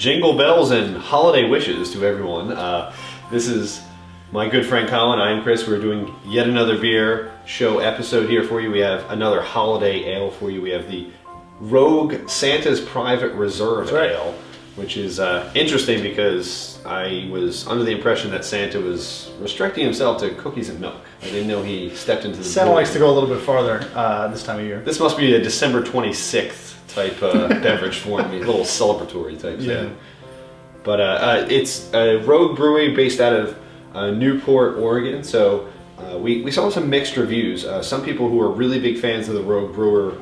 Jingle bells and holiday wishes to everyone. This is my good friend Colin. I am Chris. We're doing yet another beer show episode here for you. We have another holiday ale for you. We have the Rogue Santa's Private Reserve Ale, which is interesting because I was under the impression that Santa was restricting himself to cookies and milk. I didn't know he stepped into the Santa likes to go a little bit farther this time of year. This must be a December 26th type beverage for me, a little celebratory type thing. But it's a Rogue Brewery based out of Newport, Oregon. So we saw some mixed reviews. Some people who are really big fans of the Rogue Brewer,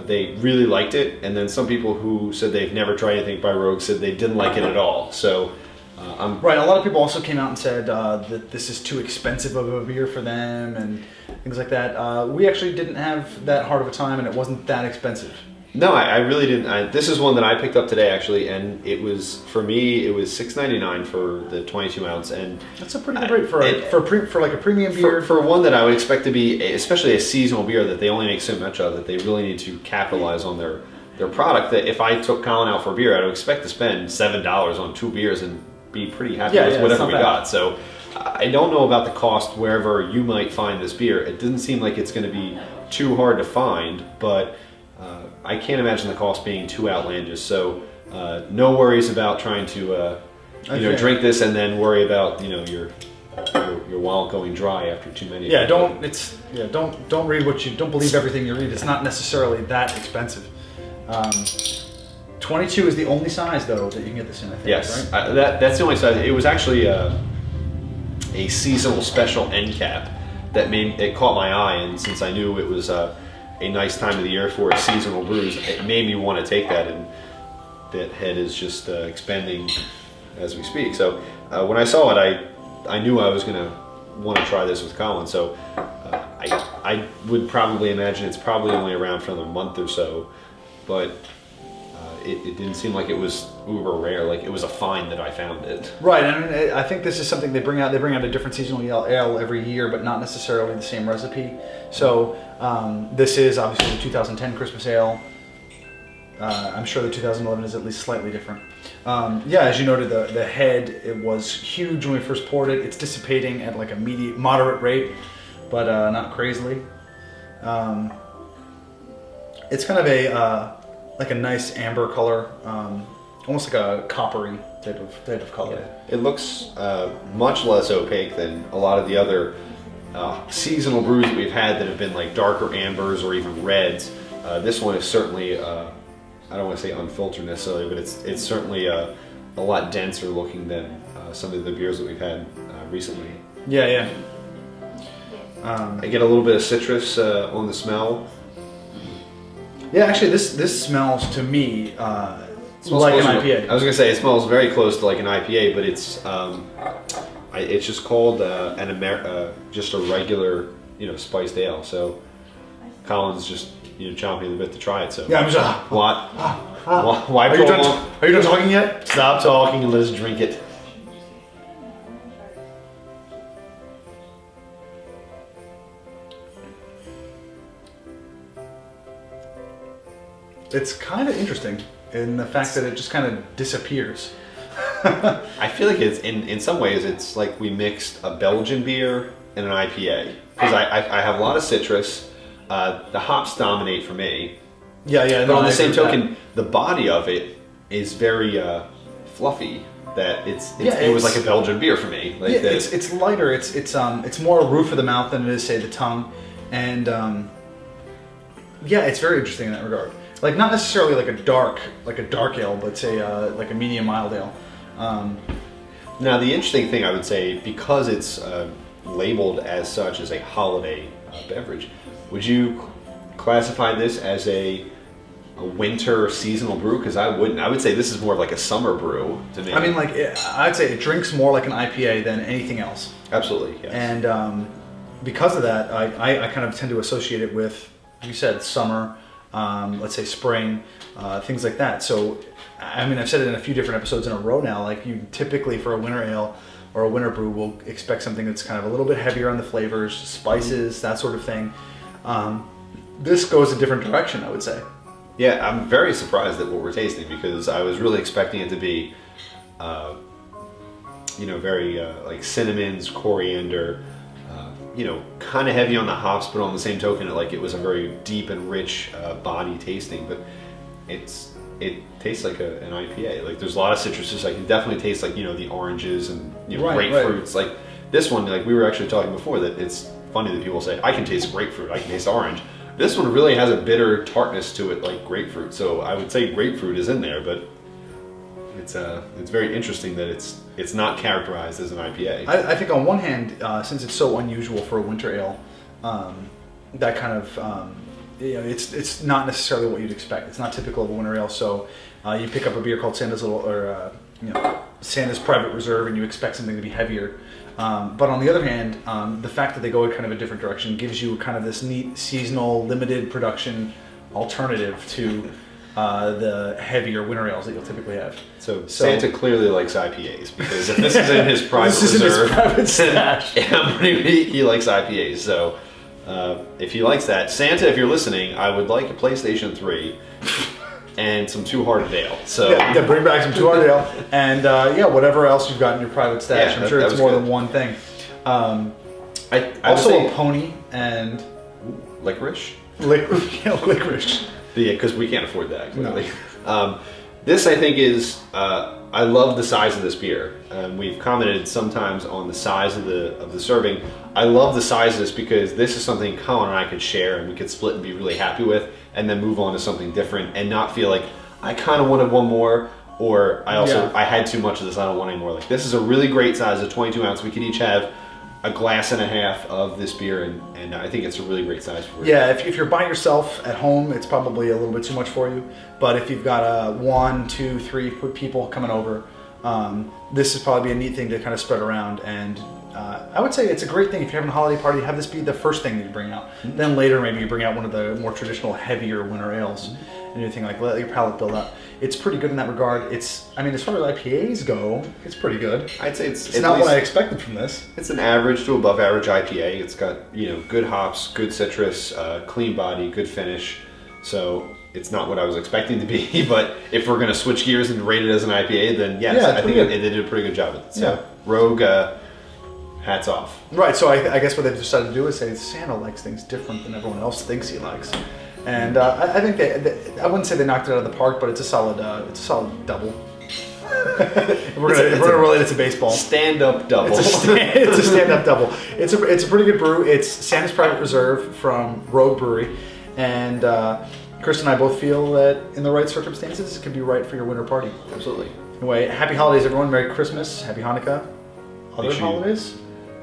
they really liked it, and then some people who said they've never tried anything by Rogue said they didn't like it at all. So right, a lot of people also came out and said that this is too expensive of a beer for them and things like that. We actually didn't have that hard of a time, and it wasn't that expensive. No, I really didn't. This is one that I picked up today actually, and it was, for me, it was $6.99 for the 22 ounce, and that's a pretty good rate for like a premium beer. For one that I would expect to be, especially a seasonal beer that they only make so much of, that they really need to capitalize on their product. That if I took Colin out for a beer, I'd expect to spend $7 on 2 beers and be pretty happy with whatever we got. So I don't know about the cost wherever you might find this beer. It doesn't seem like it's going to be too hard to find, but I can't imagine the cost being too outlandish. So no worries about trying to drink this and then worry about your wallet going dry after too many. Don't read don't believe everything you read. It's not necessarily that expensive. 22 is the only size though that you can get this in, I think. Yes, right? that's the only size. It was actually a seasonal special end cap that it caught my eye, and since I knew it was a nice time of the year for seasonal brews, it made me want to take that, and that head is just expanding as we speak. So when I saw it, I knew I was going to want to try this with Colin. So I would probably imagine it's probably only around for another month or so, but it didn't seem like it was uber rare. Like it was a find that I found it. Right, and I think this is something they bring out. They bring out a different seasonal ale every year, but not necessarily the same recipe. So this is obviously the 2010 Christmas ale. I'm sure the 2011 is at least slightly different. As you noted, the head, it was huge when we first poured it. It's dissipating at like a moderate rate, but not crazily. It's kind of a nice amber color, almost like a coppery type of color. Yeah. It looks much less opaque than a lot of the other seasonal brews that we've had that have been like darker ambers or even reds. This one is certainly, I don't want to say unfiltered necessarily, but it's certainly a lot denser looking than some of the beers that we've had recently. Yeah. I get a little bit of citrus on the smell. Yeah, actually, this smells to me like an IPA. I was gonna say it smells very close to like an IPA, but it's just called just a regular spiced ale. So Colin's just chomping the bit to try it. So yeah, I'm just why are you done talking yet? Stop talking and let us drink it. It's kind of interesting in the fact that it just kind of disappears. I feel like it's in some ways it's like we mixed a Belgian beer and an IPA, because I have a lot of citrus. The hops dominate for me. Yeah. But on the same token, the body of it is very fluffy. That it was like a Belgian beer for me. Like it's lighter. It's more roof of the mouth than it is, say, the tongue, and it's very interesting in that regard. Like not necessarily like a dark ale, but say like a medium mild ale. Now the interesting thing I would say, because it's labeled as such as a holiday beverage, would you classify this as a winter seasonal brew? Because I wouldn't. I would say this is more like a summer brew to me. I mean, like I'd say it drinks more like an IPA than anything else. Absolutely, yes. And because of that, I kind of tend to associate it with, you said, summer. Let's say spring, things like that. So, I mean, I've said it in a few different episodes in a row now. Like you typically for a winter ale or a winter brew will expect something that's kind of a little bit heavier on the flavors, spices, that sort of thing. This goes a different direction, I would say. Yeah, I'm very surprised at what we're tasting because I was really expecting it to be, very like cinnamons, coriander, kind of heavy on the hops, but on the same token, it was a very deep and rich body tasting. But it tastes like an IPA. Like there's a lot of citruses. I can definitely taste the oranges and grapefruits. Right. Like this one, like we were actually talking before, that it's funny that people say I can taste grapefruit, I can taste orange. This one really has a bitter tartness to it, like grapefruit. So I would say grapefruit is in there, but it's very interesting that it's not characterized as an IPA. I think on one hand, since it's so unusual for a winter ale, that kind of it's not necessarily what you'd expect. It's not typical of a winter ale. So you pick up a beer called Santa's Santa's Private Reserve, and you expect something to be heavier. But on the other hand, the fact that they go in kind of a different direction gives you kind of this neat seasonal limited production alternative to the heavier winter ales that you'll typically have. So Santa clearly likes IPAs, because if this is in his private stash, he likes IPAs. So if he likes that, Santa, if you're listening, I would like a PlayStation 3 and some Two Hearted Ale. So yeah, bring back some Two Hearted Ale and whatever else you've got in your private stash. I'm sure it's more than one thing. I also a pony and licorice. Licorice. Yeah, because we can't afford that, clearly. No. This, I think, is I love the size of this beer. We've commented sometimes on the size of the serving. I love the size of this because this is something Colin and I could share and we could split and be really happy with, and then move on to something different and not feel like I kind of wanted one more, or I had too much of this, I don't want any more. Like, this is a really great size, a 22 ounce. We could each have a glass and a half of this beer, and I think it's a really great size for it. Yeah, if you're by yourself at home, it's probably a little bit too much for you. But if you've got 1, 2, 3 people coming over, this is probably a neat thing to kind of spread around. And I would say it's a great thing if you're having a holiday party, have this be the first thing that you bring out. Mm-hmm. Then later maybe you bring out one of the more traditional, heavier winter ales. Mm-hmm. And anything like let your palate build up. It's pretty good in that regard. As far as IPAs go, it's pretty good. I'd say it's not what I expected from this. It's an average to above average IPA. It's got good hops, good citrus, clean body, good finish. So it's not what I was expecting to be. But if we're going to switch gears and rate it as an IPA, then yes, I think it did a pretty good job of it. So Rogue, hats off. Right. So I guess what they've decided to do is say Santa likes things different than everyone else thinks he likes. And I think I wouldn't say they knocked it out of the park, but it's a solid double. if we're gonna relate it to baseball, stand-up double. It's a stand-up double. It's a pretty good brew. It's Santa's Private Reserve from Rogue Brewery, and Chris and I both feel that in the right circumstances, it could be right for your winter party. Absolutely. Anyway, happy holidays, everyone. Merry Christmas, Happy Hanukkah, other holidays.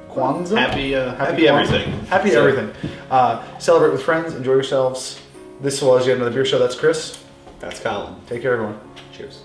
Kwanzaa? Happy Kwanzaa. everything. Happy everything. Celebrate with friends. Enjoy yourselves. This was Yet Another Beer Show. That's Chris. That's Colin. Take care, everyone. Cheers.